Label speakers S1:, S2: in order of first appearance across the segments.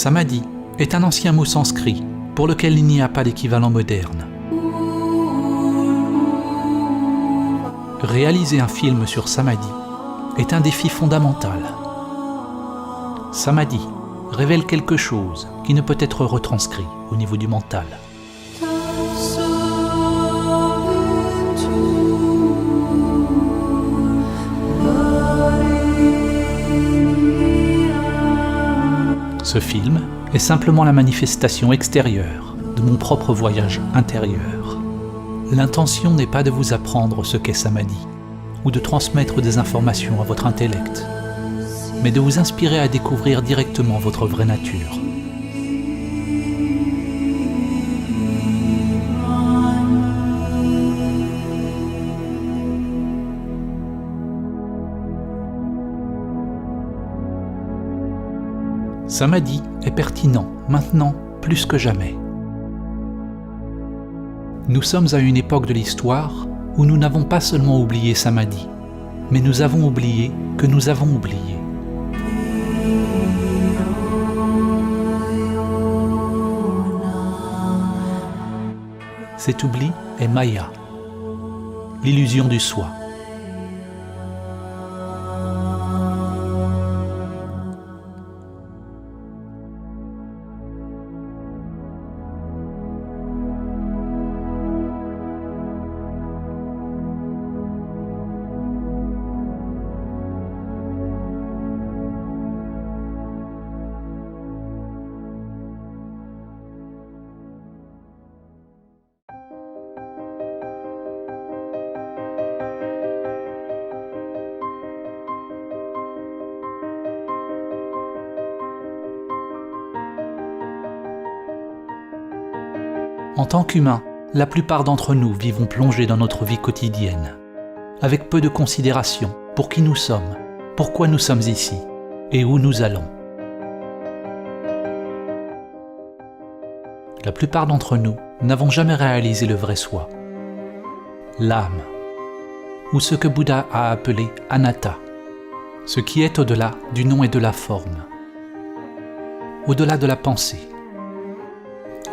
S1: Samadhi est un ancien mot sanskrit pour lequel il n'y a pas d'équivalent moderne. Réaliser un film sur Samadhi est un défi fondamental. Samadhi révèle quelque chose qui ne peut être retranscrit au niveau du mental. Ce film est simplement la manifestation extérieure de mon propre voyage intérieur. L'intention n'est pas de vous apprendre ce qu'est Samadhi ou de transmettre des informations à votre intellect, mais de vous inspirer à découvrir directement votre vraie nature. Samadhi est pertinent maintenant plus que jamais. Nous sommes à une époque de l'histoire où nous n'avons pas seulement oublié Samadhi, mais nous avons oublié que nous avons oublié. Cet oubli est Maya, l'illusion du soi. En tant qu'humains, la plupart d'entre nous vivons plongés dans notre vie quotidienne, avec peu de considération pour qui nous sommes, pourquoi nous sommes ici et où nous allons. La plupart d'entre nous n'avons jamais réalisé le vrai soi, l'âme, ou ce que Bouddha a appelé anatta, ce qui est au-delà du nom et de la forme, au-delà de la pensée.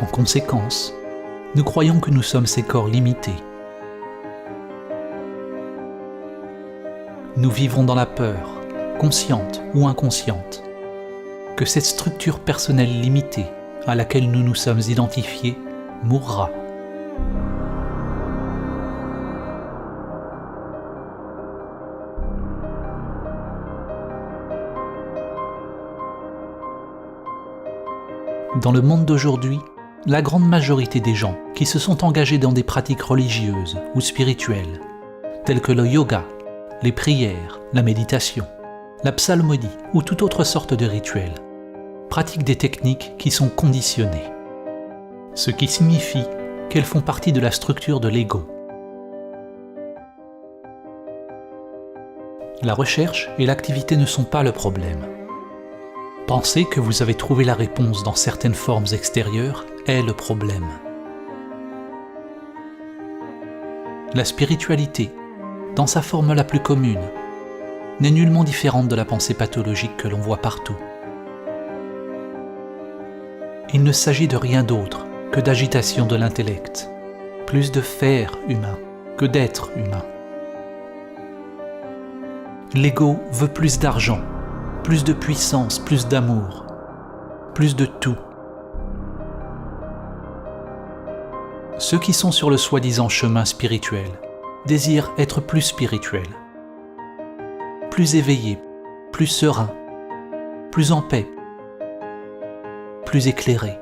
S1: En conséquence, nous croyons que nous sommes ces corps limités. Nous vivons dans la peur, consciente ou inconsciente, que cette structure personnelle limitée à laquelle nous nous sommes identifiés mourra. Dans le monde d'aujourd'hui, la grande majorité des gens qui se sont engagés dans des pratiques religieuses ou spirituelles, telles que le yoga, les prières, la méditation, la psalmodie ou toute autre sorte de rituel, pratiquent des techniques qui sont conditionnées, ce qui signifie qu'elles font partie de la structure de l'ego. La recherche et l'activité ne sont pas le problème. Penser que vous avez trouvé la réponse dans certaines formes extérieures est le problème. La spiritualité, dans sa forme la plus commune, n'est nullement différente de la pensée pathologique que l'on voit partout. Il ne s'agit de rien d'autre que d'agitation de l'intellect, plus de faire humain que d'être humain. L'ego veut plus d'argent, plus de puissance, plus d'amour, plus de tout. Ceux qui sont sur le soi-disant chemin spirituel désirent être plus spirituels, plus éveillés, plus sereins, plus en paix, plus éclairés.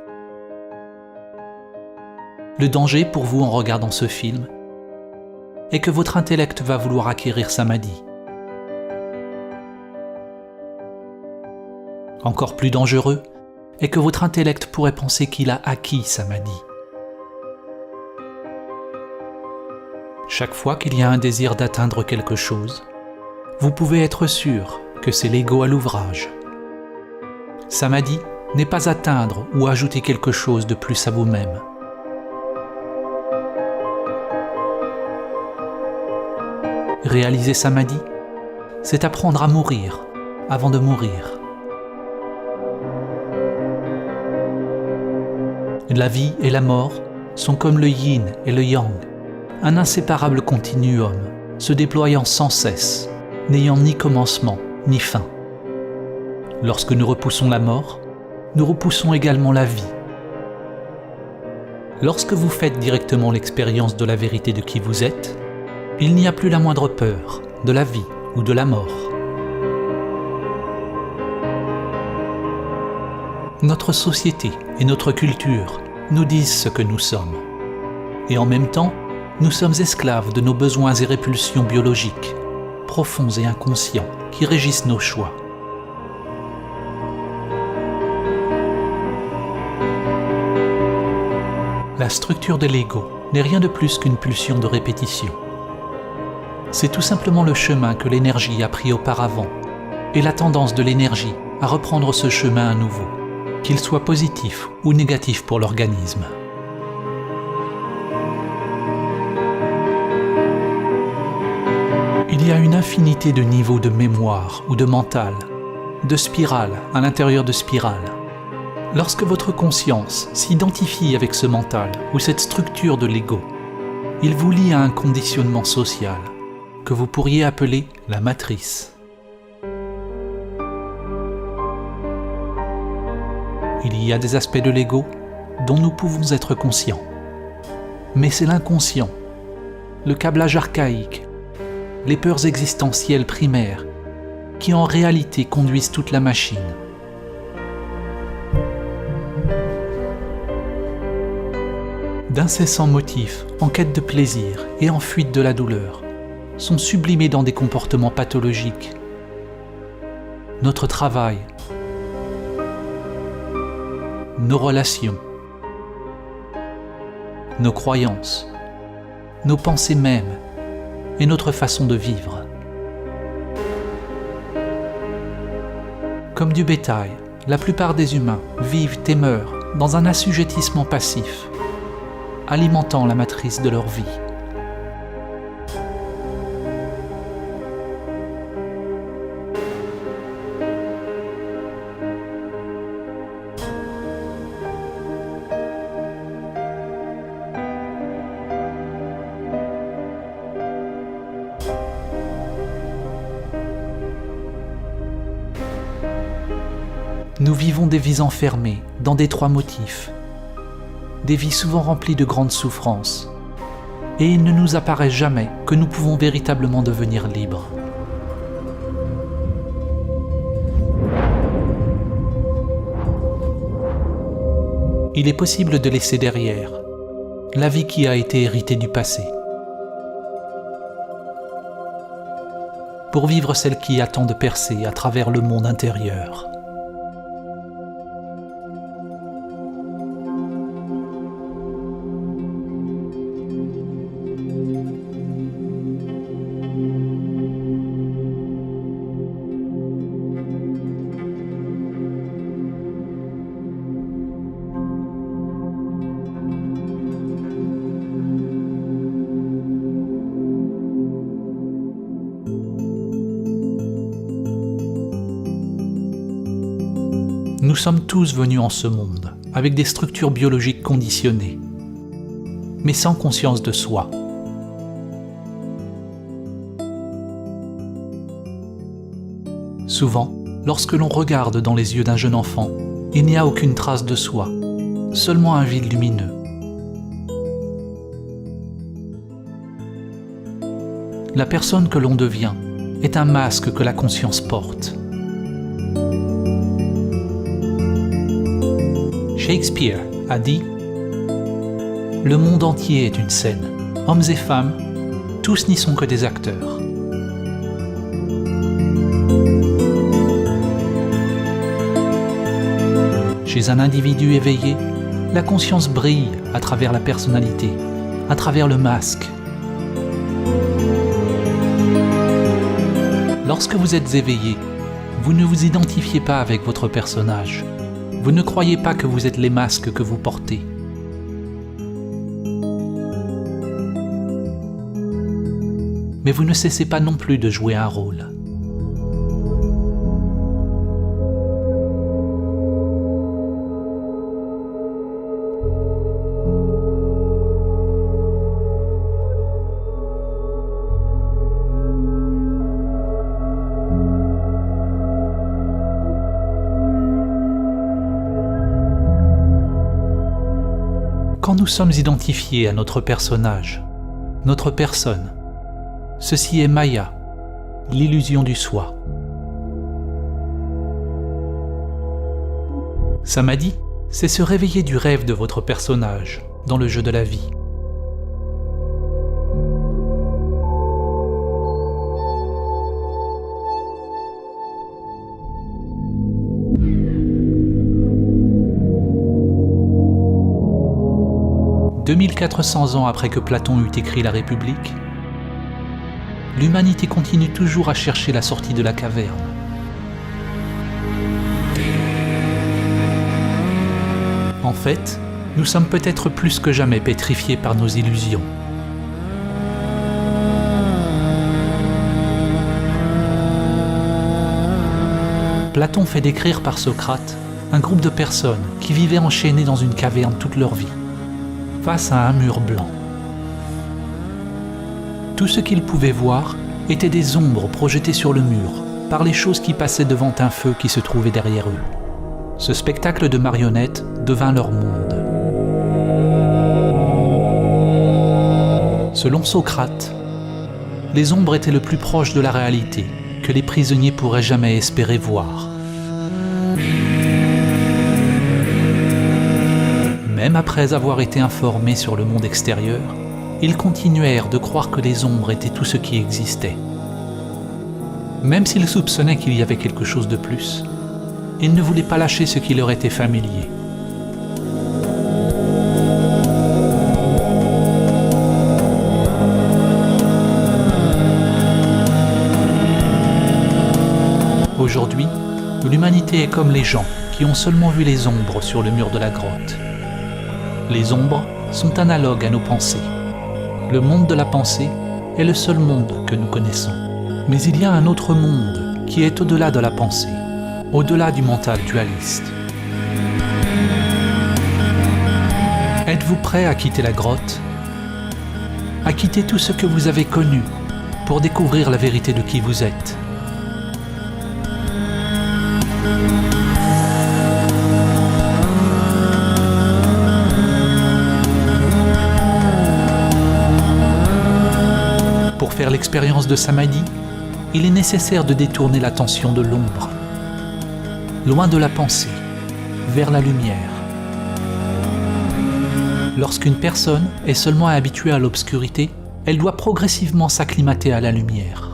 S1: Le danger pour vous en regardant ce film est que votre intellect va vouloir acquérir Samadhi. Encore plus dangereux est que votre intellect pourrait penser qu'il a acquis Samadhi. Chaque fois qu'il y a un désir d'atteindre quelque chose, vous pouvez être sûr que c'est l'ego à l'ouvrage. Samadhi n'est pas atteindre ou ajouter quelque chose de plus à vous-même. Réaliser Samadhi, c'est apprendre à mourir avant de mourir. La vie et la mort sont comme le yin et le yang, un inséparable continuum, se déployant sans cesse, n'ayant ni commencement ni fin. Lorsque nous repoussons la mort, nous repoussons également la vie. Lorsque vous faites directement l'expérience de la vérité de qui vous êtes, il n'y a plus la moindre peur de la vie ou de la mort. Notre société et notre culture nous disent ce que nous sommes. Et en même temps, nous sommes esclaves de nos besoins et répulsions biologiques, profonds et inconscients, qui régissent nos choix. La structure de l'ego n'est rien de plus qu'une pulsion de répétition. C'est tout simplement le chemin que l'énergie a pris auparavant, et la tendance de l'énergie à reprendre ce chemin à nouveau, qu'il soit positif ou négatif pour l'organisme. Il y a une infinité de niveaux de mémoire ou de mental, de spirales à l'intérieur de spirales. Lorsque votre conscience s'identifie avec ce mental ou cette structure de l'ego, il vous lie à un conditionnement social que vous pourriez appeler la matrice. Il y a des aspects de l'ego dont nous pouvons être conscients. Mais c'est l'inconscient, le câblage archaïque, les peurs existentielles primaires qui en réalité conduisent toute la machine. D'incessants motifs en quête de plaisir et en fuite de la douleur sont sublimés dans des comportements pathologiques. Notre travail, nos relations, nos croyances, nos pensées mêmes et notre façon de vivre. Comme du bétail, la plupart des humains vivent et meurent dans un assujettissement passif, alimentant la matrice de leur vie. Nous vivons des vies enfermées dans d'étroits motifs, des vies souvent remplies de grandes souffrances, et il ne nous apparaît jamais que nous pouvons véritablement devenir libres. Il est possible de laisser derrière la vie qui a été héritée du passé, pour vivre celle qui attend de percer à travers le monde intérieur. Nous sommes tous venus en ce monde avec des structures biologiques conditionnées, mais sans conscience de soi. Souvent, lorsque l'on regarde dans les yeux d'un jeune enfant, il n'y a aucune trace de soi, seulement un vide lumineux. La personne que l'on devient est un masque que la conscience porte. Shakespeare a dit « Le monde entier est une scène. Hommes et femmes, tous n'y sont que des acteurs. » Chez un individu éveillé, la conscience brille à travers la personnalité, à travers le masque. Lorsque vous êtes éveillé, vous ne vous identifiez pas avec votre personnage. Vous ne croyez pas que vous êtes les masques que vous portez. Mais vous ne cessez pas non plus de jouer un rôle. nous sommes identifiés à notre personnage, notre personne, ceci est Maya, l'illusion du soi. Samadhi, c'est se réveiller du rêve de votre personnage dans le jeu de la vie. « 2400 ans après que Platon eut écrit La République, l'humanité continue toujours à chercher la sortie de la caverne. En fait, nous sommes peut-être plus que jamais pétrifiés par nos illusions. Platon fait décrire par Socrate un groupe de personnes qui vivaient enchaînées dans une caverne toute leur vie, face à un mur blanc. Tout ce qu'ils pouvaient voir étaient des ombres projetées sur le mur par les choses qui passaient devant un feu qui se trouvait derrière eux. Ce spectacle de marionnettes devint leur monde. Selon Socrate, les ombres étaient le plus proche de la réalité que les prisonniers pourraient jamais espérer voir. Même après avoir été informés sur le monde extérieur, ils continuèrent de croire que les ombres étaient tout ce qui existait. Même s'ils soupçonnaient qu'il y avait quelque chose de plus, ils ne voulaient pas lâcher ce qui leur était familier. Aujourd'hui, l'humanité est comme les gens qui ont seulement vu les ombres sur le mur de la grotte. Les ombres sont analogues à nos pensées. Le monde de la pensée est le seul monde que nous connaissons. Mais il y a un autre monde qui est au-delà de la pensée, au-delà du mental dualiste. Êtes-vous prêt à quitter la grotte? À quitter tout ce que vous avez connu pour découvrir la vérité de qui vous êtes? Pour faire l'expérience de Samadhi, il est nécessaire de détourner l'attention de l'ombre, loin de la pensée, vers la lumière. Lorsqu'une personne est seulement habituée à l'obscurité, elle doit progressivement s'acclimater à la lumière.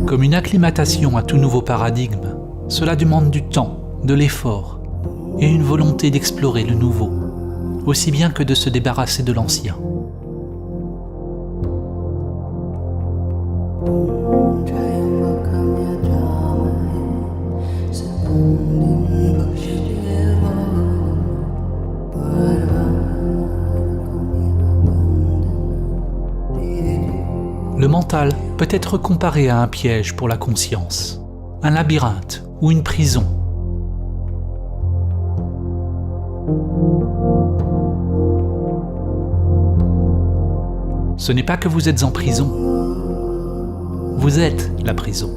S1: Comme une acclimatation à tout nouveau paradigme, cela demande du temps, de l'effort et une volonté d'explorer le nouveau, aussi bien que de se débarrasser de l'ancien. Le mental peut être comparé à un piège pour la conscience, un labyrinthe ou une prison. Ce n'est pas que vous êtes en prison, vous êtes la prison.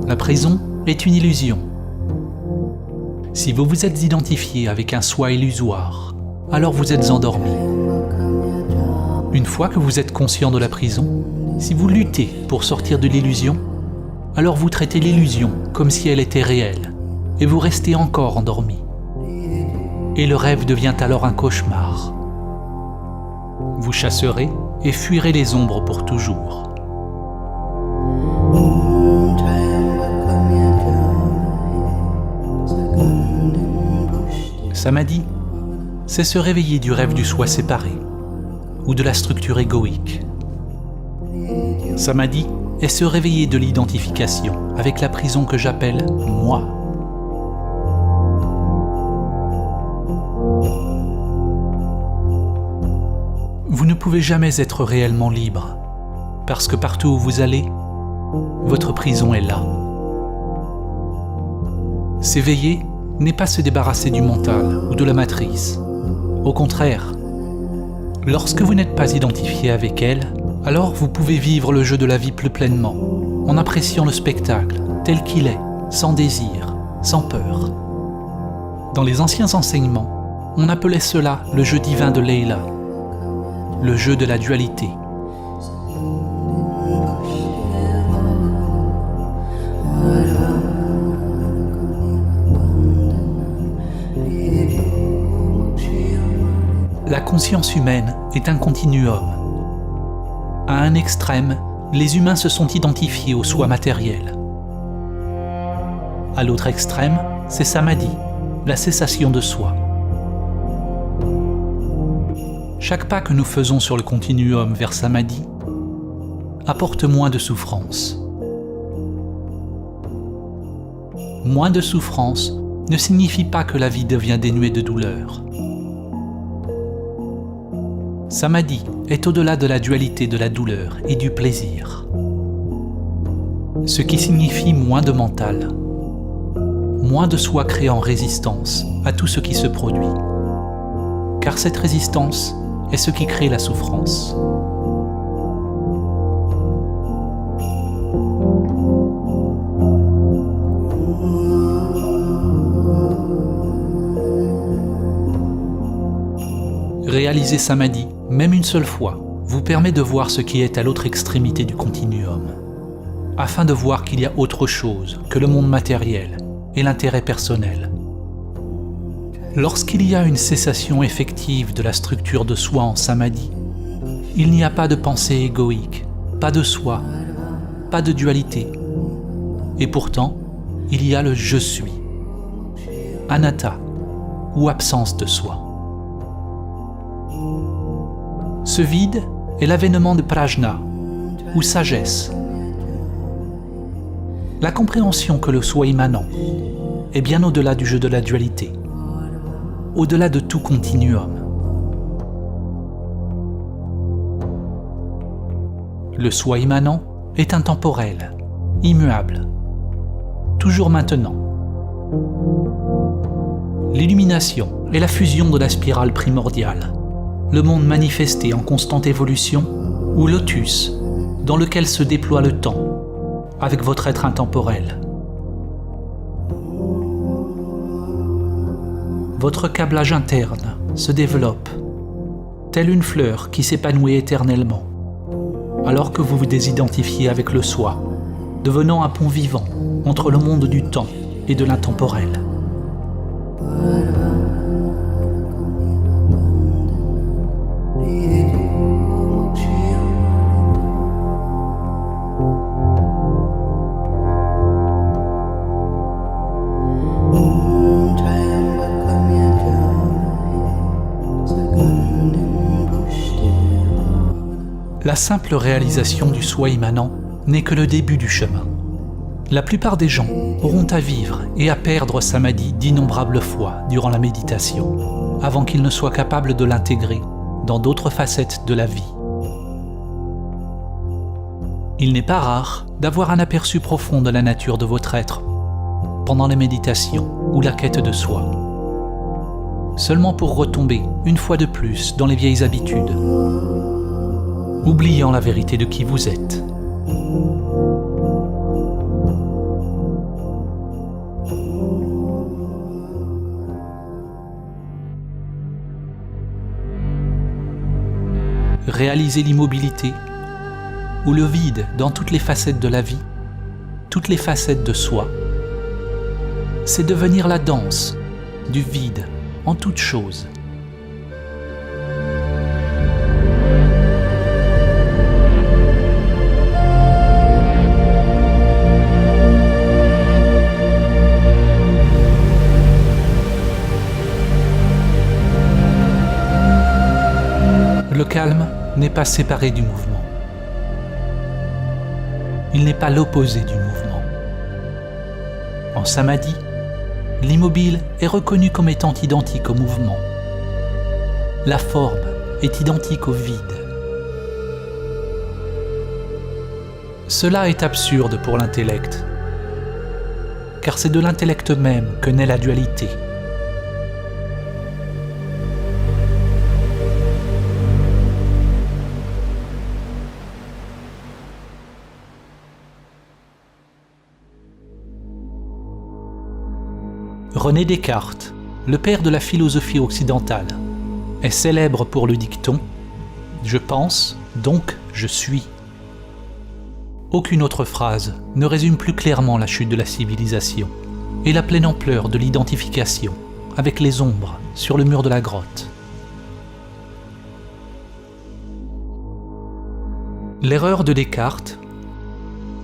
S1: La prison est une illusion. Si vous vous êtes identifié avec un soi illusoire, alors vous êtes endormi. Une fois que vous êtes conscient de la prison, si vous luttez pour sortir de l'illusion, alors vous traitez l'illusion comme si elle était réelle, et vous restez encore endormi. Et le rêve devient alors un cauchemar. Vous chasserez et fuirez les ombres pour toujours. Samadhi, c'est se réveiller du rêve du soi séparé, ou de la structure égoïque. Samadhi est se réveiller de l'identification avec la prison que j'appelle « moi ». Vous ne pouvez jamais être réellement libre parce que partout où vous allez, votre prison est là. S'éveiller n'est pas se débarrasser du mental ou de la matrice. Au contraire, lorsque vous n'êtes pas identifié avec elle, alors vous pouvez vivre le jeu de la vie plus pleinement, en appréciant le spectacle tel qu'il est, sans désir, sans peur. Dans les anciens enseignements, on appelait cela le jeu divin de Leila, le jeu de la dualité. La conscience humaine est un continuum. À un extrême, les humains se sont identifiés au soi matériel. À l'autre extrême, c'est Samadhi, la cessation de soi. Chaque pas que nous faisons sur le continuum vers Samadhi apporte moins de souffrance. Moins de souffrance ne signifie pas que la vie devient dénuée de douleur. Samadhi est au-delà de la dualité de la douleur et du plaisir. Ce qui signifie moins de mental, moins de soi créant résistance à tout ce qui se produit. Car cette résistance est ce qui crée la souffrance. Réaliser Samadhi, même une seule fois, vous permet de voir ce qui est à l'autre extrémité du continuum, afin de voir qu'il y a autre chose que le monde matériel et l'intérêt personnel. Lorsqu'il y a une cessation effective de la structure de soi en Samadhi, il n'y a pas de pensée égoïque, pas de soi, pas de dualité. Et pourtant, il y a le « je suis », anatta, ou absence de soi. Ce vide est l'avènement de prajna, ou sagesse. La compréhension que le soi immanent est bien au-delà du jeu de la dualité, au-delà de tout continuum. Le soi immanent est intemporel, immuable, toujours maintenant. L'illumination est la fusion de la spirale primordiale, le monde manifesté en constante évolution, ou lotus, dans lequel se déploie le temps, avec votre être intemporel. Votre câblage interne se développe, telle une fleur qui s'épanouit éternellement, alors que vous vous désidentifiez avec le soi, devenant un pont vivant entre le monde du temps et de l'intemporel. La simple réalisation du soi immanent n'est que le début du chemin. La plupart des gens auront à vivre et à perdre Samadhi d'innombrables fois durant la méditation, avant qu'ils ne soient capables de l'intégrer dans d'autres facettes de la vie. Il n'est pas rare d'avoir un aperçu profond de la nature de votre être pendant les méditations ou la quête de soi, seulement pour retomber une fois de plus dans les vieilles habitudes, oubliant la vérité de qui vous êtes. Réaliser l'immobilité ou le vide dans toutes les facettes de la vie, toutes les facettes de soi, c'est devenir la danse du vide en toutes choses. Le calme n'est pas séparé du mouvement. Il n'est pas l'opposé du mouvement. En Samadhi, l'immobile est reconnu comme étant identique au mouvement. La forme est identique au vide. Cela est absurde pour l'intellect, car c'est de l'intellect même que naît la dualité. René Descartes, le père de la philosophie occidentale, est célèbre pour le dicton « Je pense, donc je suis ». Aucune autre phrase ne résume plus clairement la chute de la civilisation et la pleine ampleur de l'identification avec les ombres sur le mur de la grotte. L'erreur de Descartes,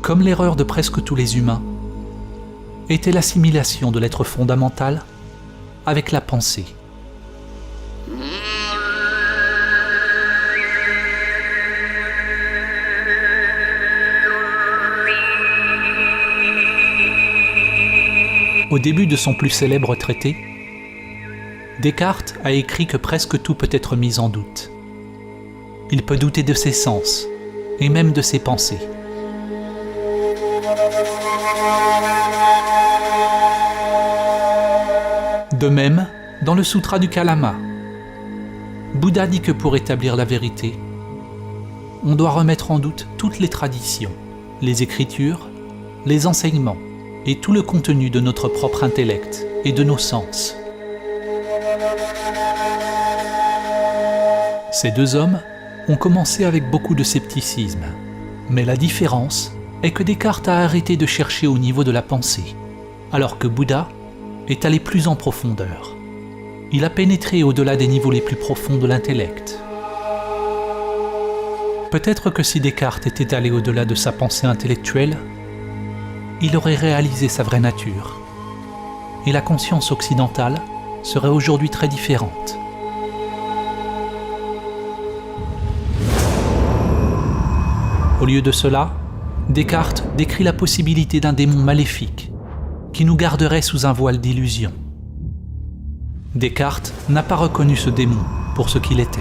S1: comme l'erreur de presque tous les humains, était l'assimilation de l'être fondamental avec la pensée. Au début de son plus célèbre traité, Descartes a écrit que presque tout peut être mis en doute. Il peut douter de ses sens et même de ses pensées. De même, dans le Sutra du Kalama, Bouddha dit que pour établir la vérité, on doit remettre en doute toutes les traditions, les écritures, les enseignements et tout le contenu de notre propre intellect et de nos sens. Ces deux hommes ont commencé avec beaucoup de scepticisme, mais la différence est que Descartes a arrêté de chercher au niveau de la pensée, alors que Bouddha est allé plus en profondeur. Il a pénétré au-delà des niveaux les plus profonds de l'intellect. Peut-être que si Descartes était allé au-delà de sa pensée intellectuelle, il aurait réalisé sa vraie nature, et la conscience occidentale serait aujourd'hui très différente. Au lieu de cela, Descartes décrit la possibilité d'un démon maléfique qui nous garderait sous un voile d'illusion. Descartes n'a pas reconnu ce démon pour ce qu'il était.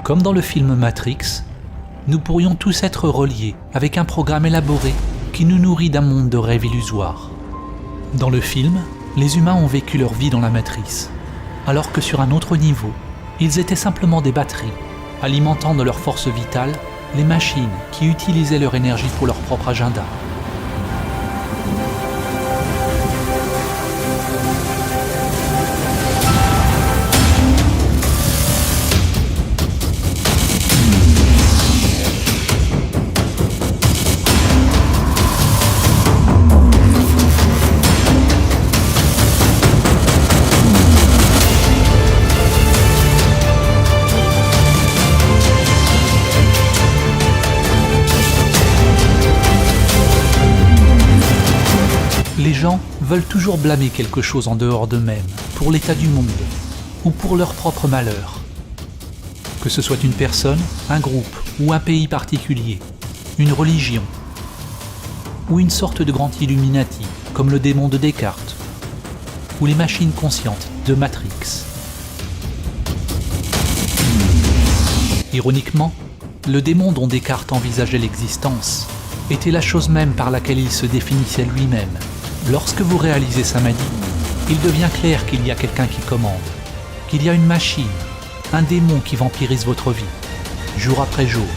S1: Comme dans le film Matrix, nous pourrions tous être reliés avec un programme élaboré qui nous nourrit d'un monde de rêves illusoires. Dans le film, les humains ont vécu leur vie dans la matrice, alors que sur un autre niveau, ils étaient simplement des batteries, alimentant de leur force vitale les machines qui utilisaient leur énergie pour leur propre agenda. Les gens veulent toujours blâmer quelque chose en dehors d'eux-mêmes, pour l'état du monde, ou pour leur propre malheur. Que ce soit une personne, un groupe ou un pays particulier, une religion, ou une sorte de grand Illuminati, comme le démon de Descartes, ou les machines conscientes de Matrix. Ironiquement, le démon dont Descartes envisageait l'existence était la chose même par laquelle il se définissait lui-même. Lorsque vous réalisez sa magie, il devient clair qu'il y a quelqu'un qui commande, qu'il y a une machine, un démon qui vampirise votre vie, jour après jour.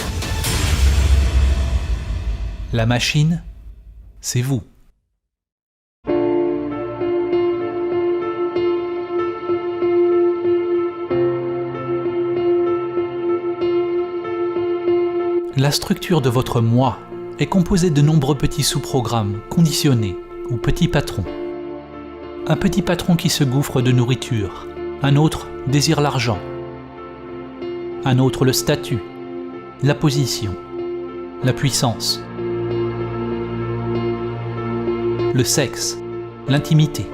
S1: La machine, c'est vous. La structure de votre moi est composée de nombreux petits sous-programmes conditionnés ou petits patrons. Un petit patron qui se gouffre de nourriture, un autre désire l'argent, un autre le statut, la position, la puissance, le sexe, l'intimité.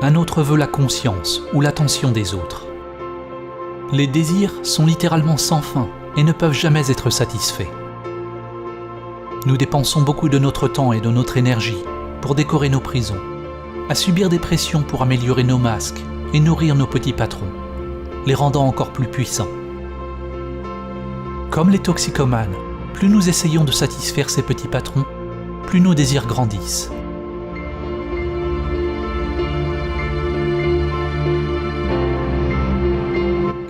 S1: Un autre veut la conscience ou l'attention des autres. Les désirs sont littéralement sans fin et ne peuvent jamais être satisfaits. Nous dépensons beaucoup de notre temps et de notre énergie pour décorer nos prisons, à subir des pressions pour améliorer nos masques et nourrir nos petits patrons, les rendant encore plus puissants. Comme les toxicomanes, plus nous essayons de satisfaire ces petits patrons, plus nos désirs grandissent.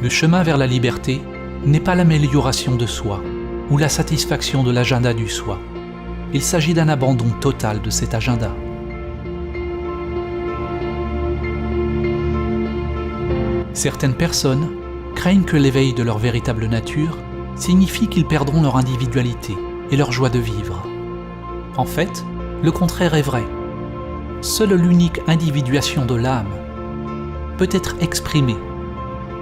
S1: Le chemin vers la liberté n'est pas l'amélioration de soi ou la satisfaction de l'agenda du soi. Il s'agit d'un abandon total de cet agenda. Certaines personnes craignent que l'éveil de leur véritable nature signifie qu'ils perdront leur individualité et leur joie de vivre. En fait, le contraire est vrai. Seule l'unique individuation de l'âme peut être exprimée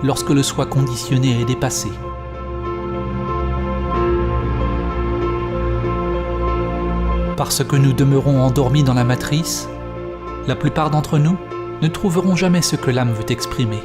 S1: lorsque le soi conditionné est dépassé. Parce que nous demeurons endormis dans la matrice, la plupart d'entre nous ne trouveront jamais ce que l'âme veut exprimer.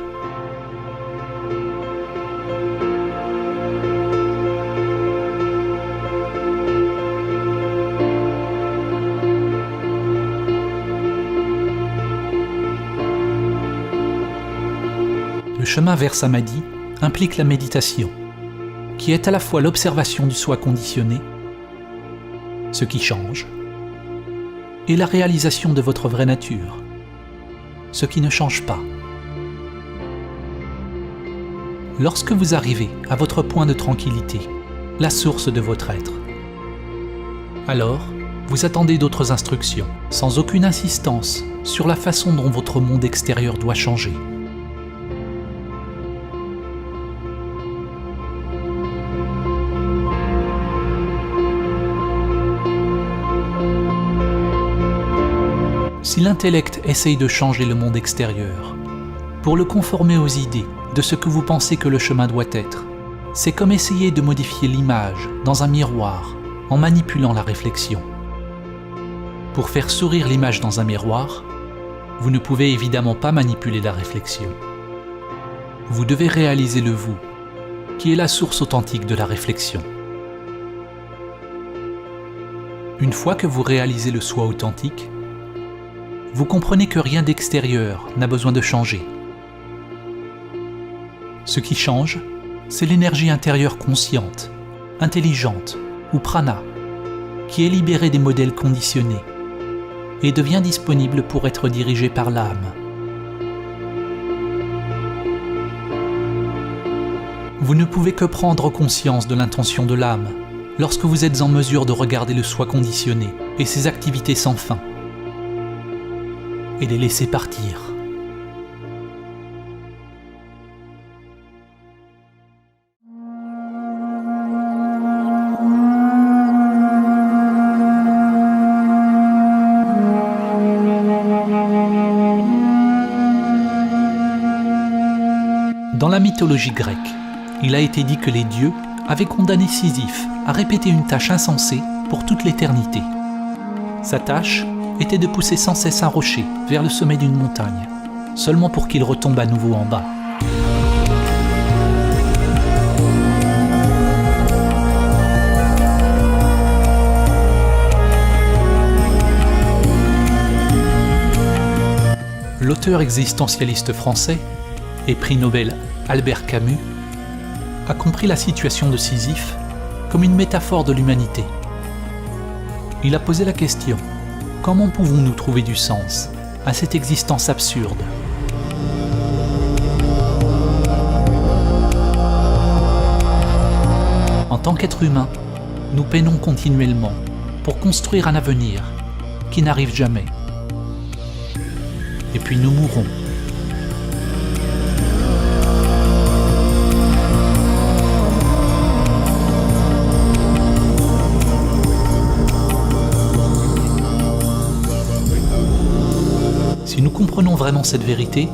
S1: Le chemin vers Samadhi implique la méditation, qui est à la fois l'observation du soi conditionné, ce qui change, et la réalisation de votre vraie nature, ce qui ne change pas. Lorsque vous arrivez à votre point de tranquillité, la source de votre être, alors vous attendez d'autres instructions, sans aucune insistance sur la façon dont votre monde extérieur doit changer. Si l'intellect essaye de changer le monde extérieur, pour le conformer aux idées de ce que vous pensez que le chemin doit être, c'est comme essayer de modifier l'image dans un miroir en manipulant la réflexion. Pour faire sourire l'image dans un miroir, vous ne pouvez évidemment pas manipuler la réflexion. Vous devez réaliser le vous, qui est la source authentique de la réflexion. Une fois que vous réalisez le soi authentique, vous comprenez que rien d'extérieur n'a besoin de changer. Ce qui change, c'est l'énergie intérieure consciente, intelligente ou prana, qui est libérée des modèles conditionnés et devient disponible pour être dirigée par l'âme. Vous ne pouvez que prendre conscience de l'intention de l'âme lorsque vous êtes en mesure de regarder le soi conditionné et ses activités sans fin, et les laisser partir. Dans la mythologie grecque, il a été dit que les dieux avaient condamné Sisyphe à répéter une tâche insensée pour toute l'éternité. Sa tâche était de pousser sans cesse un rocher vers le sommet d'une montagne, seulement pour qu'il retombe à nouveau en bas. L'auteur existentialiste français et prix Nobel Albert Camus a compris la situation de Sisyphe comme une métaphore de l'humanité. Il a posé la question: comment pouvons-nous trouver du sens à cette existence absurde ? En tant qu'être humain, nous peinons continuellement pour construire un avenir qui n'arrive jamais. Et puis nous mourrons. Si nous comprenons vraiment cette vérité,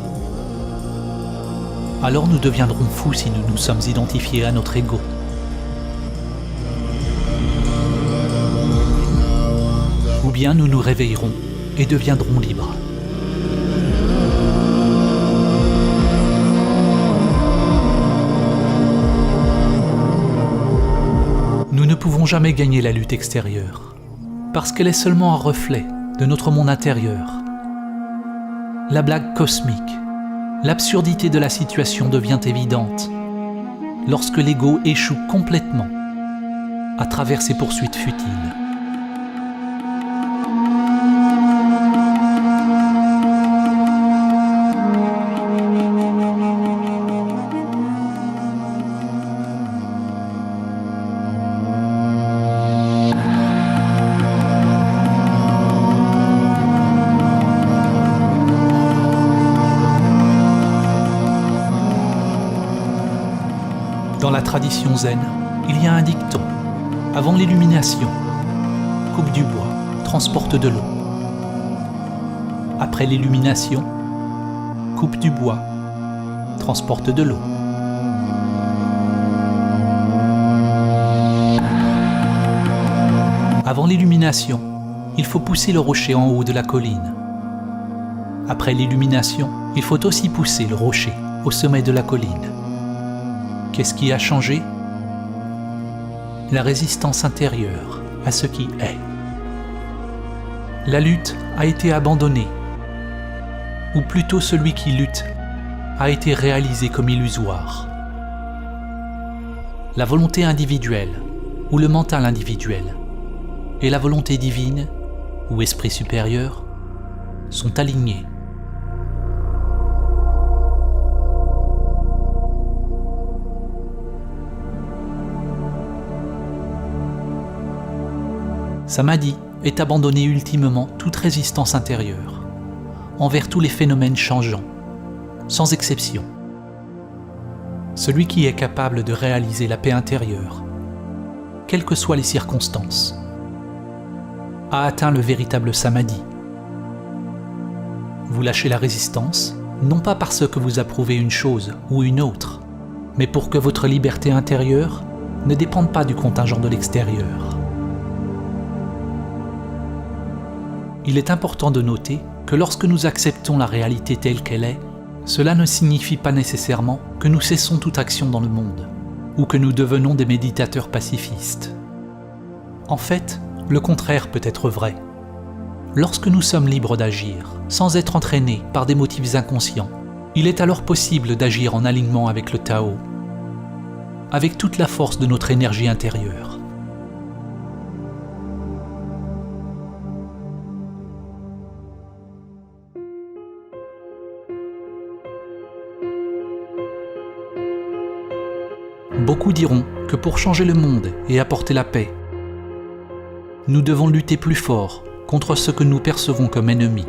S1: alors nous deviendrons fous si nous nous sommes identifiés à notre ego. Ou bien nous nous réveillerons et deviendrons libres. Nous ne pouvons jamais gagner la lutte extérieure, parce qu'elle est seulement un reflet de notre monde intérieur. La blague cosmique l'absurdité de la situation devient évidente lorsque l'ego échoue complètement à travers ses poursuites futiles. Dans la tradition zen, il y a un dicton. Avant l'illumination, coupe du bois, transporte de l'eau. Après l'illumination, coupe du bois, transporte de l'eau. Avant l'illumination, il faut pousser le rocher en haut de la colline. Après l'illumination, il faut aussi pousser le rocher au sommet de la colline. Qu'est-ce qui a changé ? La résistance intérieure à ce qui est. La lutte a été abandonnée, ou plutôt celui qui lutte a été réalisé comme illusoire. La volonté individuelle, ou le mental individuel, et la volonté divine, ou esprit supérieur, sont alignés. Samadhi est abandonner ultimement toute résistance intérieure, envers tous les phénomènes changeants, sans exception. Celui qui est capable de réaliser la paix intérieure, quelles que soient les circonstances, a atteint le véritable Samadhi. Vous lâchez la résistance, non pas parce que vous approuvez une chose ou une autre, mais pour que votre liberté intérieure ne dépende pas du contingent de l'extérieur. Il est important de noter que lorsque nous acceptons la réalité telle qu'elle est, cela ne signifie pas nécessairement que nous cessons toute action dans le monde, ou que nous devenons des méditateurs pacifistes. En fait, le contraire peut être vrai. Lorsque nous sommes libres d'agir, sans être entraînés par des motifs inconscients, il est alors possible d'agir en alignement avec le Tao, avec toute la force de notre énergie intérieure. Beaucoup diront que pour changer le monde et apporter la paix, nous devons lutter plus fort contre ce que nous percevons comme ennemis.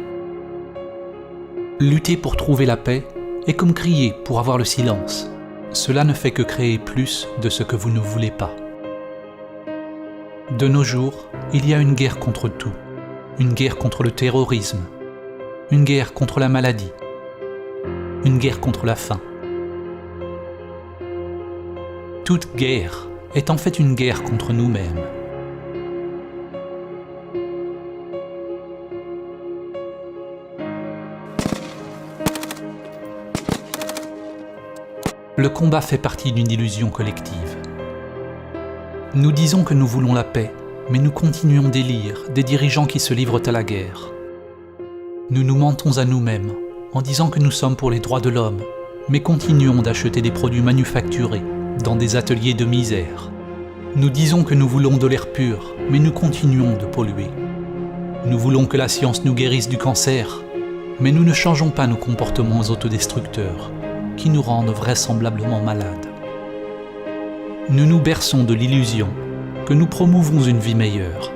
S1: Lutter pour trouver la paix est comme crier pour avoir le silence. Cela ne fait que créer plus de ce que vous ne voulez pas. De nos jours, il y a une guerre contre tout. Une guerre contre le terrorisme, une guerre contre la maladie, une guerre contre la faim. Toute guerre est en fait une guerre contre nous-mêmes. Le combat fait partie d'une illusion collective. Nous disons que nous voulons la paix, mais nous continuons d'élire des dirigeants qui se livrent à la guerre. Nous nous mentons à nous-mêmes en disant que nous sommes pour les droits de l'homme, mais continuons d'acheter des produits manufacturés dans des ateliers de misère. Nous disons que nous voulons de l'air pur, mais nous continuons de polluer. Nous voulons que la science nous guérisse du cancer, mais nous ne changeons pas nos comportements autodestructeurs, qui nous rendent vraisemblablement malades. Nous nous berçons de l'illusion que nous promouvons une vie meilleure.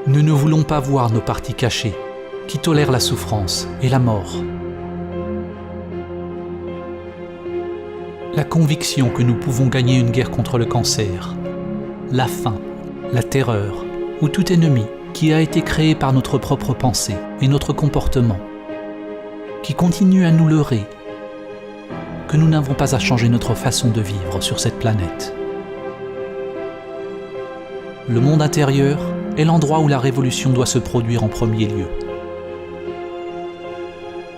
S1: Nous ne voulons pas voir nos parties cachées, qui tolèrent la souffrance et la mort. La conviction que nous pouvons gagner une guerre contre le cancer, la faim, la terreur ou tout ennemi qui a été créé par notre propre pensée et notre comportement, qui continue à nous leurrer, que nous n'avons pas à changer notre façon de vivre sur cette planète. Le monde intérieur est l'endroit où la révolution doit se produire en premier lieu.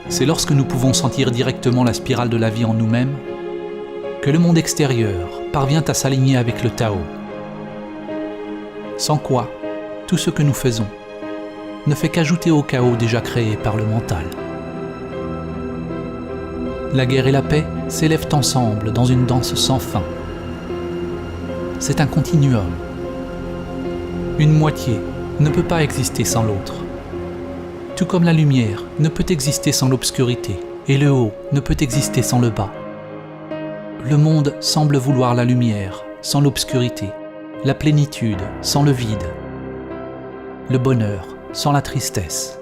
S1: C'est lorsque nous pouvons sentir directement la spirale de la vie en nous-mêmes que le monde extérieur parvient à s'aligner avec le Tao. Sans quoi, tout ce que nous faisons ne fait qu'ajouter au chaos déjà créé par le mental. La guerre et la paix s'élèvent ensemble dans une danse sans fin. C'est un continuum. Une moitié ne peut pas exister sans l'autre. Tout comme la lumière ne peut exister sans l'obscurité, et le haut ne peut exister sans le bas. Le monde semble vouloir la lumière sans l'obscurité, la plénitude sans le vide, le bonheur sans la tristesse.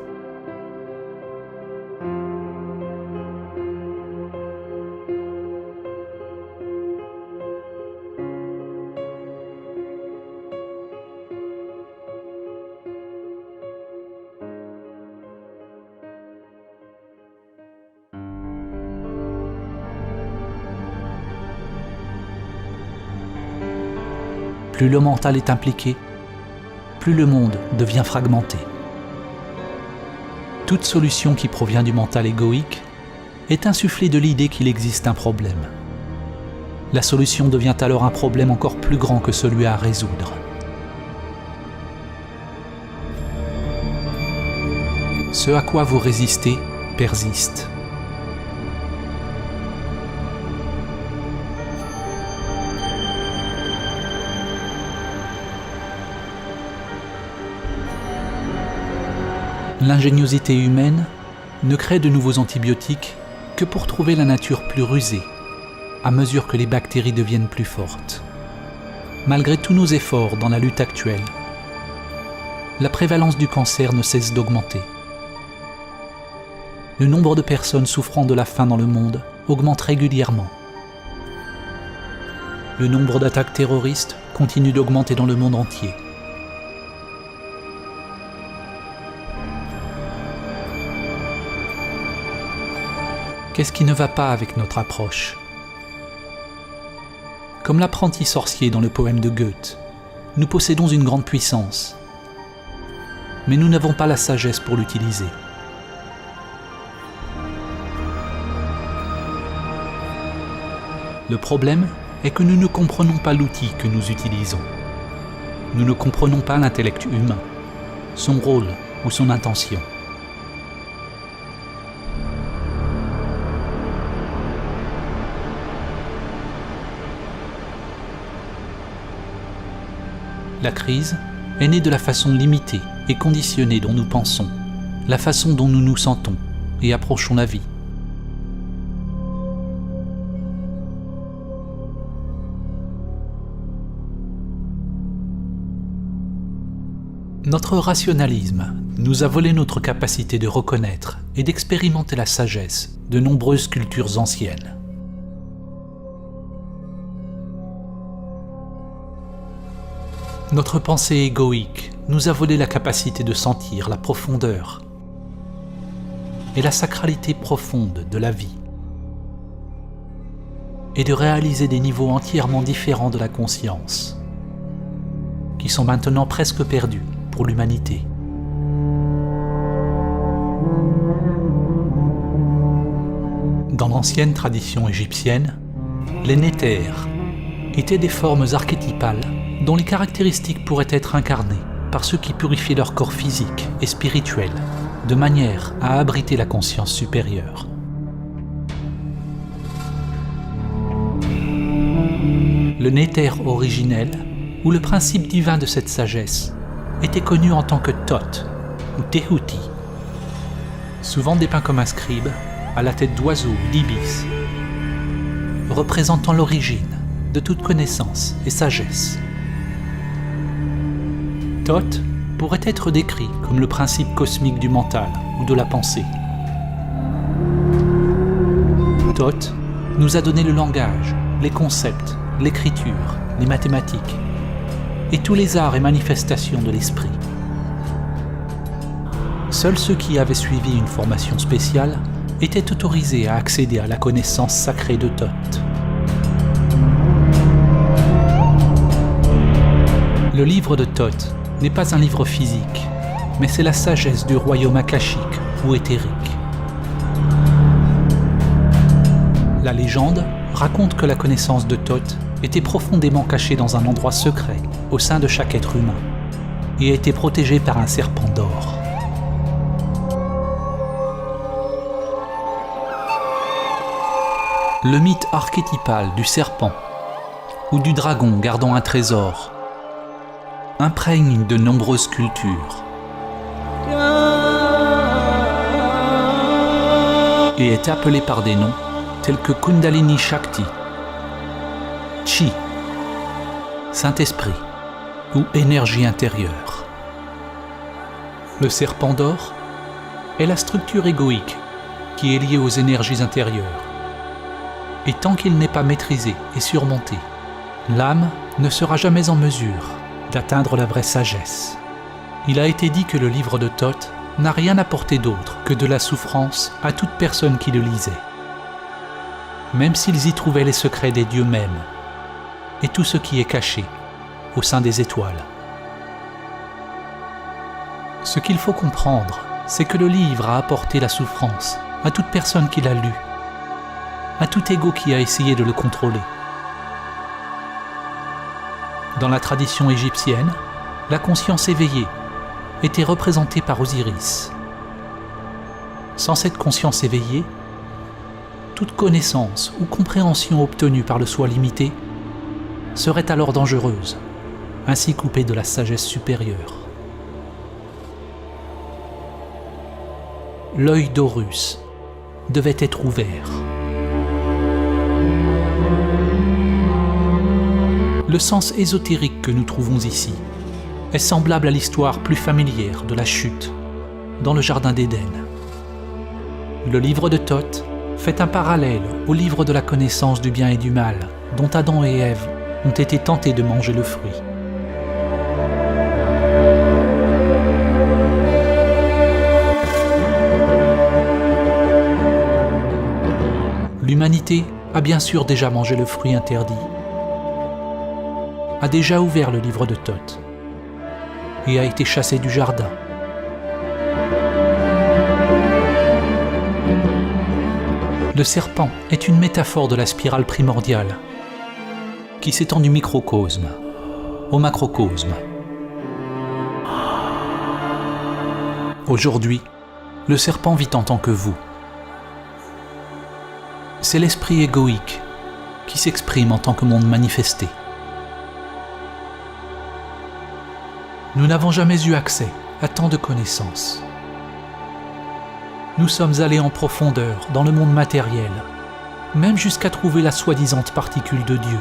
S1: Plus le mental est impliqué, plus le monde devient fragmenté. Toute solution qui provient du mental égoïque est insufflée de l'idée qu'il existe un problème. La solution devient alors un problème encore plus grand que celui à résoudre. Ce à quoi vous résistez persiste. L'ingéniosité humaine ne crée de nouveaux antibiotiques que pour trouver la nature plus rusée, à mesure que les bactéries deviennent plus fortes. Malgré tous nos efforts dans la lutte actuelle, la prévalence du cancer ne cesse d'augmenter. Le nombre de personnes souffrant de la faim dans le monde augmente régulièrement. Le nombre d'attaques terroristes continue d'augmenter dans le monde entier. Qu'est-ce qui ne va pas avec notre approche ? Comme l'apprenti sorcier dans le poème de Goethe, nous possédons une grande puissance, mais nous n'avons pas la sagesse pour l'utiliser. Le problème est que nous ne comprenons pas l'outil que nous utilisons. Nous ne comprenons pas l'intellect humain, son rôle ou son intention. La crise est née de la façon limitée et conditionnée dont nous pensons, la façon dont nous nous sentons et approchons la vie. Notre rationalisme nous a volé notre capacité de reconnaître et d'expérimenter la sagesse de nombreuses cultures anciennes. Notre pensée égoïque nous a volé la capacité de sentir la profondeur et la sacralité profonde de la vie et de réaliser des niveaux entièrement différents de la conscience qui sont maintenant presque perdus pour l'humanité. Dans l'ancienne tradition égyptienne, les néthers étaient des formes archétypales dont les caractéristiques pourraient être incarnées par ceux qui purifiaient leur corps physique et spirituel, de manière à abriter la conscience supérieure. Le néther originel, ou le principe divin de cette sagesse, était connu en tant que Thoth ou Tehuti, souvent dépeint comme un scribe, à la tête d'oiseau ou d'ibis, représentant l'origine de toute connaissance et sagesse. Thoth pourrait être décrit comme le principe cosmique du mental ou de la pensée. Thoth nous a donné le langage, les concepts, l'écriture, les mathématiques et tous les arts et manifestations de l'esprit. Seuls ceux qui avaient suivi une formation spéciale étaient autorisés à accéder à la connaissance sacrée de Thoth. Le livre de Thoth n'est pas un livre physique, mais c'est la sagesse du royaume akashique ou éthérique. La légende raconte que la connaissance de Thoth était profondément cachée dans un endroit secret au sein de chaque être humain et était protégée par un serpent d'or. Le mythe archétypal du serpent ou du dragon gardant un trésor imprègne de nombreuses cultures et est appelé par des noms tels que Kundalini Shakti, Chi, Saint-Esprit ou énergie intérieure. Le serpent d'or est la structure égoïque qui est liée aux énergies intérieures. Et tant qu'il n'est pas maîtrisé et surmonté, l'âme ne sera jamais en mesure d'atteindre la vraie sagesse. Il a été dit que le livre de Thoth n'a rien apporté d'autre que de la souffrance à toute personne qui le lisait. Même s'ils y trouvaient les secrets des dieux mêmes et tout ce qui est caché au sein des étoiles. Ce qu'il faut comprendre, c'est que le livre a apporté la souffrance à toute personne qui l'a lu, à tout ego qui a essayé de le contrôler. Dans la tradition égyptienne, la conscience éveillée était représentée par Osiris. Sans cette conscience éveillée, toute connaissance ou compréhension obtenue par le soi limité serait alors dangereuse, ainsi coupée de la sagesse supérieure. L'œil d'Horus devait être ouvert. Le sens ésotérique que nous trouvons ici est semblable à l'histoire plus familière de la chute dans le jardin d'Éden. Le livre de Thoth fait un parallèle au livre de la connaissance du bien et du mal dont Adam et Ève ont été tentés de manger le fruit. L'humanité a bien sûr déjà mangé le fruit interdit, a déjà ouvert le livre de Thoth et a été chassée du jardin. Le serpent est une métaphore de la spirale primordiale qui s'étend du microcosme au macrocosme. Aujourd'hui, le serpent vit en tant que vous. C'est l'esprit égoïque qui s'exprime en tant que monde manifesté. Nous n'avons jamais eu accès à tant de connaissances. Nous sommes allés en profondeur dans le monde matériel, même jusqu'à trouver la soi-disant particule de Dieu.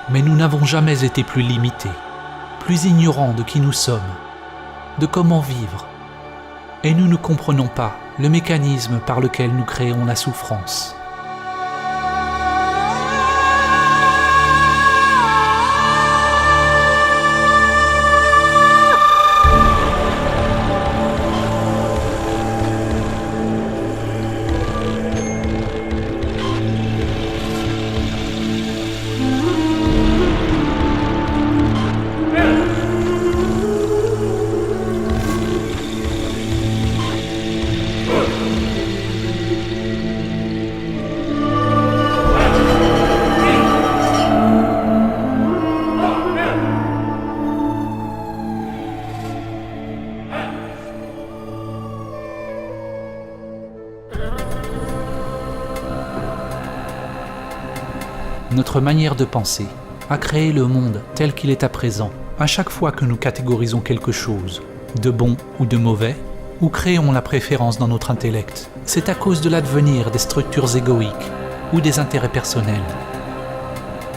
S1: Mais nous n'avons jamais été plus limités, plus ignorants de qui nous sommes, de comment vivre. Et nous ne comprenons pas le mécanisme par lequel nous créons la souffrance. Notre manière de penser a créé le monde tel qu'il est à présent. À chaque fois que nous catégorisons quelque chose, de bon ou de mauvais, ou créons la préférence dans notre intellect, c'est à cause de l'advenir des structures égoïques ou des intérêts personnels.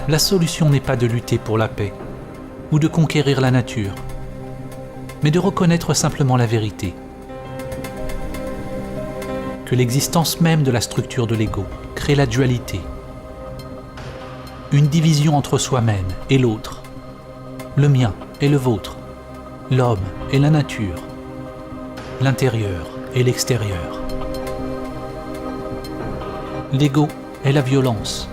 S1: La solution n'est pas de lutter pour la paix ou de conquérir la nature, mais de reconnaître simplement la vérité. Que l'existence même de la structure de l'ego crée la dualité, une division entre soi-même et l'autre, le mien et le vôtre, l'homme et la nature, l'intérieur et l'extérieur. L'ego est la violence.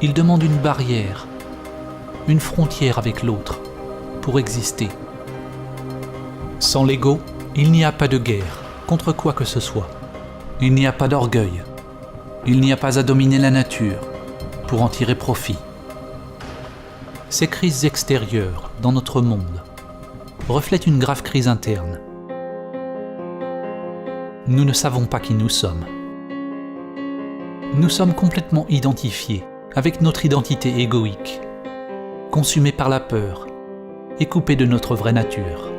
S1: Il demande une barrière, une frontière avec l'autre, pour exister. Sans l'ego, il n'y a pas de guerre, contre quoi que ce soit. Il n'y a pas d'orgueil. Il n'y a pas à dominer la nature, pour en tirer profit. Ces crises extérieures dans notre monde reflètent une grave crise interne. Nous ne savons pas qui nous sommes. nous sommes complètement identifiés avec notre identité égoïque, consumés par la peur et coupés de notre vraie nature.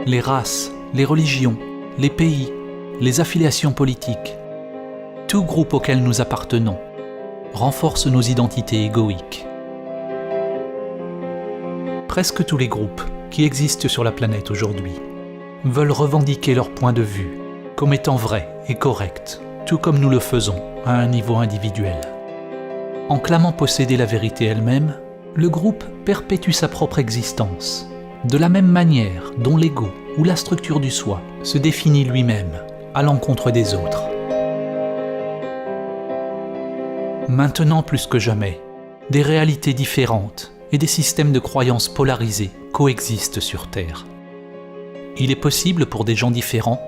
S1: Les races, les religions, les pays, les affiliations politiques, tout groupe auquel nous appartenons, renforce nos identités égoïques. Presque tous les groupes qui existent sur la planète aujourd'hui veulent revendiquer leur point de vue comme étant vrai et correct, tout comme nous le faisons à un niveau individuel. En clamant posséder la vérité elle-même, le groupe perpétue sa propre existence, de la même manière dont l'ego ou la structure du soi se définit lui-même à l'encontre des autres. Maintenant plus que jamais, des réalités différentes et des systèmes de croyances polarisés coexistent sur Terre. Il est possible pour des gens différents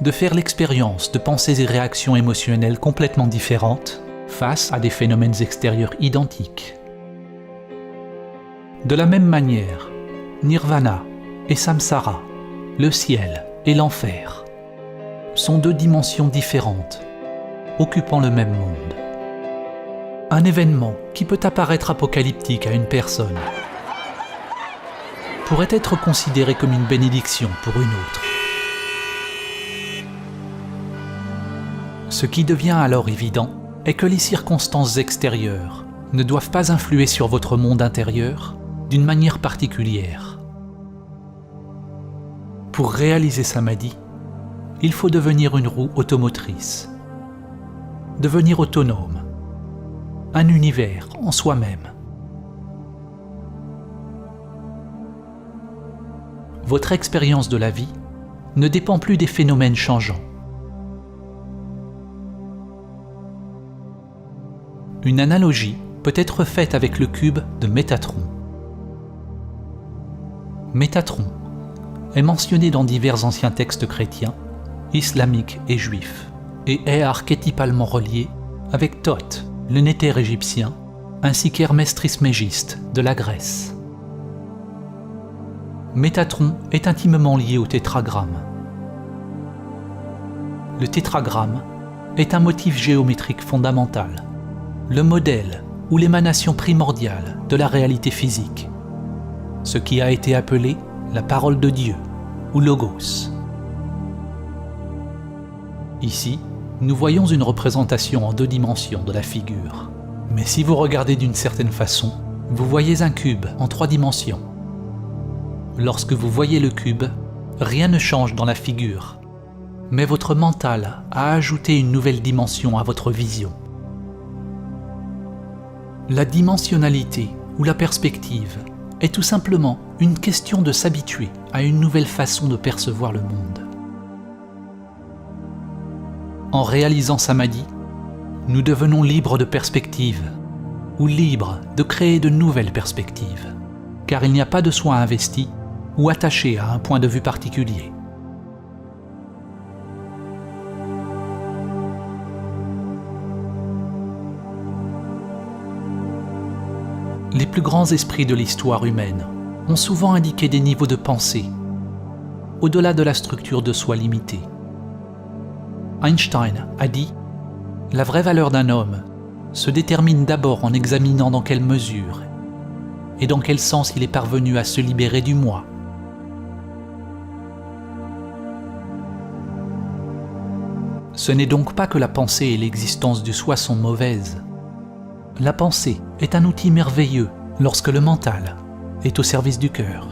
S1: de faire l'expérience de pensées et réactions émotionnelles complètement différentes face à des phénomènes extérieurs identiques. De la même manière, Nirvana et Samsara, le ciel et l'enfer, sont deux dimensions différentes, occupant le même monde. Un événement qui peut apparaître apocalyptique à une personne pourrait être considéré comme une bénédiction pour une autre. Ce qui devient alors évident est que les circonstances extérieures ne doivent pas influer sur votre monde intérieur d'une manière particulière. Pour réaliser Samadhi, il faut devenir une roue automotrice, devenir autonome, un univers en soi-même. Votre expérience de la vie ne dépend plus des phénomènes changeants. Une analogie peut être faite avec le cube de Métatron. Métatron est mentionné dans divers anciens textes chrétiens, islamiques et juifs, et est archétypalement relié avec Thoth, le Néter égyptien, ainsi qu'Hermès Trismégiste de la Grèce. Métatron est intimement lié au tétragramme. Le tétragramme est un motif géométrique fondamental, le modèle ou l'émanation primordiale de la réalité physique, ce qui a été appelé la parole de Dieu ou Logos. Ici, nous voyons une représentation en 2 dimensions de la figure. Mais si vous regardez d'une certaine façon, vous voyez un cube en 3 dimensions. Lorsque vous voyez le cube, rien ne change dans la figure, mais votre mental a ajouté une nouvelle dimension à votre vision. La dimensionnalité ou la perspective est tout simplement une question de s'habituer à une nouvelle façon de percevoir le monde. En réalisant Samadhi, nous devenons libres de perspective, ou libres de créer de nouvelles perspectives, car il n'y a pas de soi investi ou attaché à un point de vue particulier. Les plus grands esprits de l'histoire humaine ont souvent indiqué des niveaux de pensée, au-delà de la structure de soi limitée. Einstein a dit « La vraie valeur d'un homme se détermine d'abord en examinant dans quelle mesure et dans quel sens il est parvenu à se libérer du moi. » Ce n'est donc pas que la pensée et l'existence du soi sont mauvaises. La pensée est un outil merveilleux lorsque le mental est au service du cœur.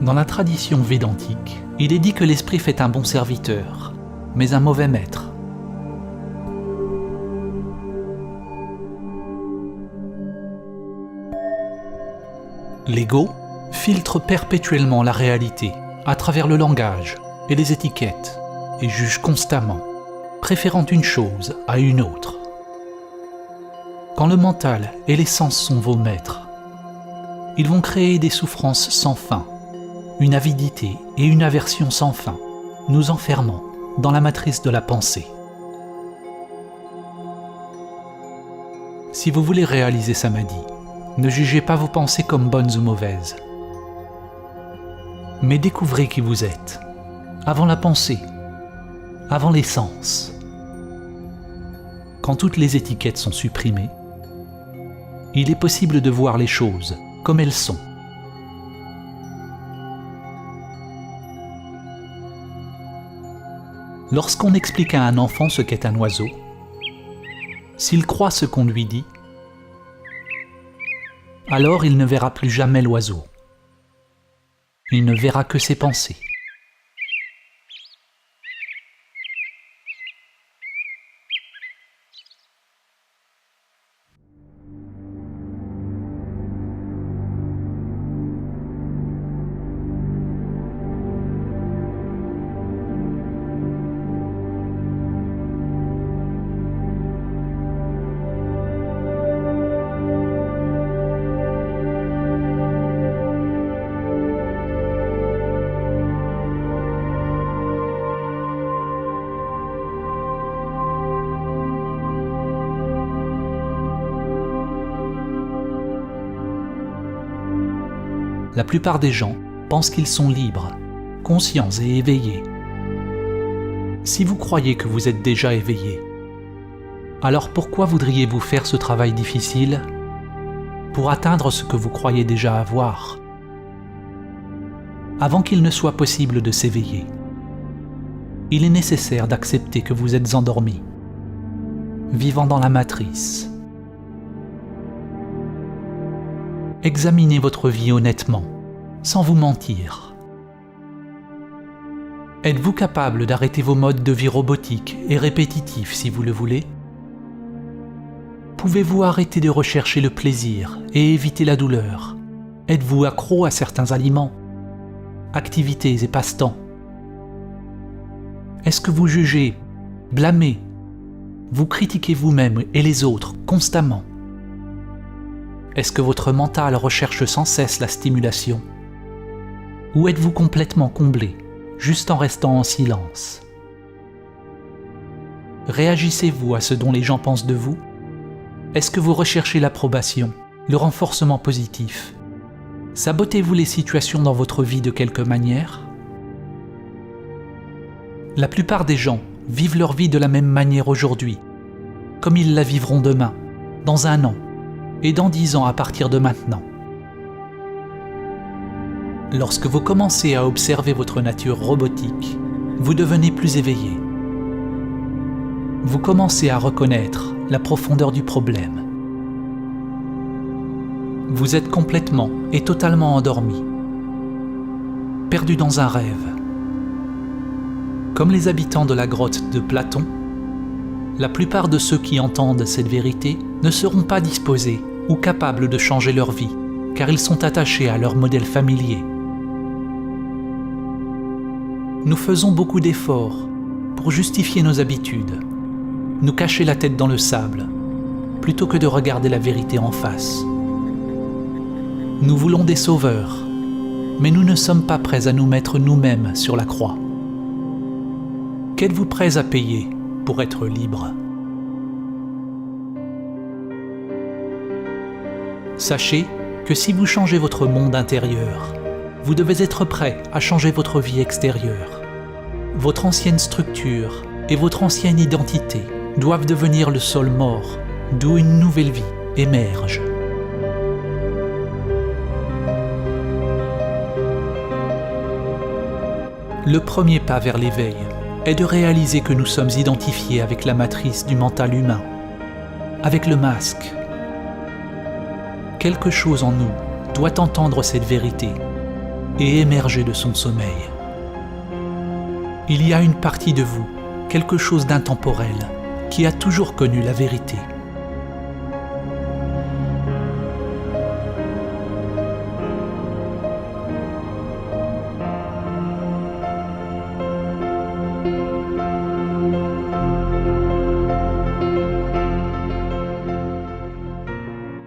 S1: Dans la tradition védantique, il est dit que l'esprit fait un bon serviteur, mais un mauvais maître. L'ego filtre perpétuellement la réalité à travers le langage et les étiquettes et juge constamment, préférant une chose à une autre. Quand le mental et les sens sont vos maîtres, ils vont créer des souffrances sans fin, une avidité et une aversion sans fin, nous enfermant dans la matrice de la pensée. Si vous voulez réaliser Samadhi, ne jugez pas vos pensées comme bonnes ou mauvaises, mais découvrez qui vous êtes, avant la pensée, avant les sens. Quand toutes les étiquettes sont supprimées, il est possible de voir les choses comme elles sont. Lorsqu'on explique à un enfant ce qu'est un oiseau, s'il croit ce qu'on lui dit, alors il ne verra plus jamais l'oiseau. Il ne verra que ses pensées. La plupart des gens pensent qu'ils sont libres, conscients et éveillés. Si vous croyez que vous êtes déjà éveillé, alors pourquoi voudriez-vous faire ce travail difficile pour atteindre ce que vous croyez déjà avoir? Avant qu'il ne soit possible de s'éveiller, il est nécessaire d'accepter que vous êtes endormi, vivant dans la matrice. Examinez votre vie honnêtement, sans vous mentir. Êtes-vous capable d'arrêter vos modes de vie robotiques et répétitifs si vous le voulez? Pouvez-vous arrêter de rechercher le plaisir et éviter la douleur? Êtes-vous accro à certains aliments, activités et passe-temps? Est-ce que vous jugez, blâmez, vous critiquez vous-même et les autres constamment? Est-ce que votre mental recherche sans cesse la stimulation? Ou êtes-vous complètement comblé, juste en restant en silence? Réagissez-vous à ce dont les gens pensent de vous? Est-ce que vous recherchez l'approbation, le renforcement positif? Sabotez-vous les situations dans votre vie de quelque manière? La plupart des gens vivent leur vie de la même manière aujourd'hui, comme ils la vivront demain, dans un an, et dans 10 ans à partir de maintenant. Lorsque vous commencez à observer votre nature robotique, vous devenez plus éveillé. Vous commencez à reconnaître la profondeur du problème. Vous êtes complètement et totalement endormi, perdu dans un rêve. Comme les habitants de la grotte de Platon, la plupart de ceux qui entendent cette vérité ne seront pas disposés ou capables de changer leur vie, car ils sont attachés à leur modèle familier. Nous faisons beaucoup d'efforts pour justifier nos habitudes, nous cacher la tête dans le sable, plutôt que de regarder la vérité en face. Nous voulons des sauveurs, mais nous ne sommes pas prêts à nous mettre nous-mêmes sur la croix. Qu'êtes-vous prêts à payer pour être libre? Sachez que si vous changez votre monde intérieur, vous devez être prêt à changer votre vie extérieure. Votre ancienne structure et votre ancienne identité doivent devenir le sol mort, d'où une nouvelle vie émerge. Le premier pas vers l'éveil est de réaliser que nous sommes identifiés avec la matrice du mental humain, avec le masque. Quelque chose en nous doit entendre cette vérité et émerger de son sommeil. Il y a une partie de vous, quelque chose d'intemporel, qui a toujours connu la vérité.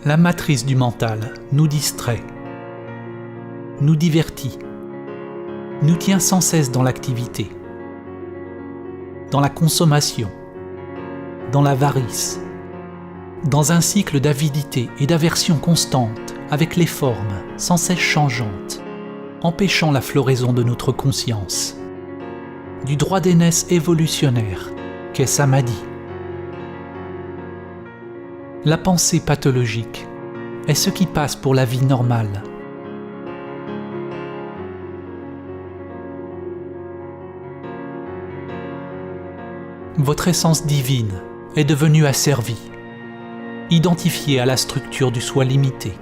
S1: La matrice du mental nous distrait, nous divertit, nous tient sans cesse dans l'activité, dans la consommation, dans l'avarice, dans un cycle d'avidité et d'aversion constante avec les formes sans cesse changeantes, empêchant la floraison de notre conscience. du droit d'aînesse évolutionnaire qu'est Samadhi. La pensée pathologique est ce qui passe pour la vie normale. Votre essence divine est devenue asservie, identifiée à la structure du soi limité.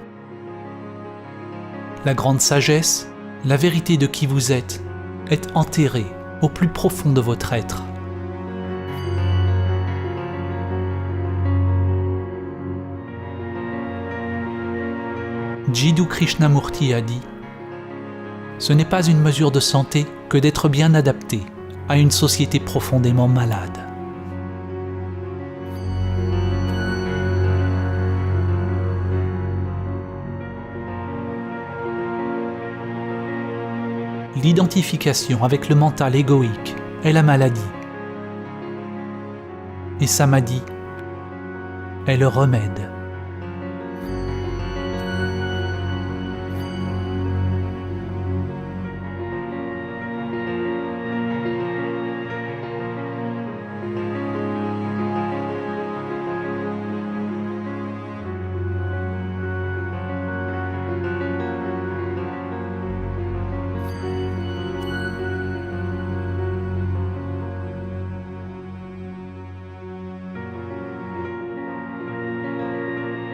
S1: La grande sagesse, la vérité de qui vous êtes, est enterrée au plus profond de votre être. Jiddu Krishnamurti a dit « Ce n'est pas une mesure de santé que d'être bien adapté à une société profondément malade. » L'identification avec le mental égoïque est la maladie. Et Samadhi est le remède.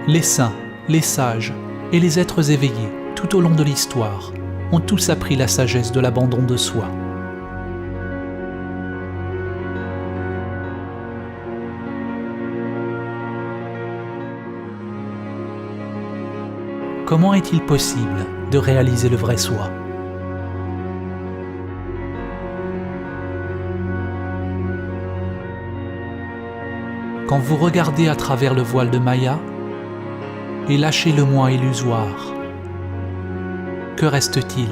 S1: Les saints, les sages et les êtres éveillés tout au long de l'histoire ont tous appris la sagesse de l'abandon de soi. Comment est-il possible de réaliser le vrai soi ? Quand vous regardez à travers le voile de Maya, et lâchez le moi illusoire, que reste-t-il ?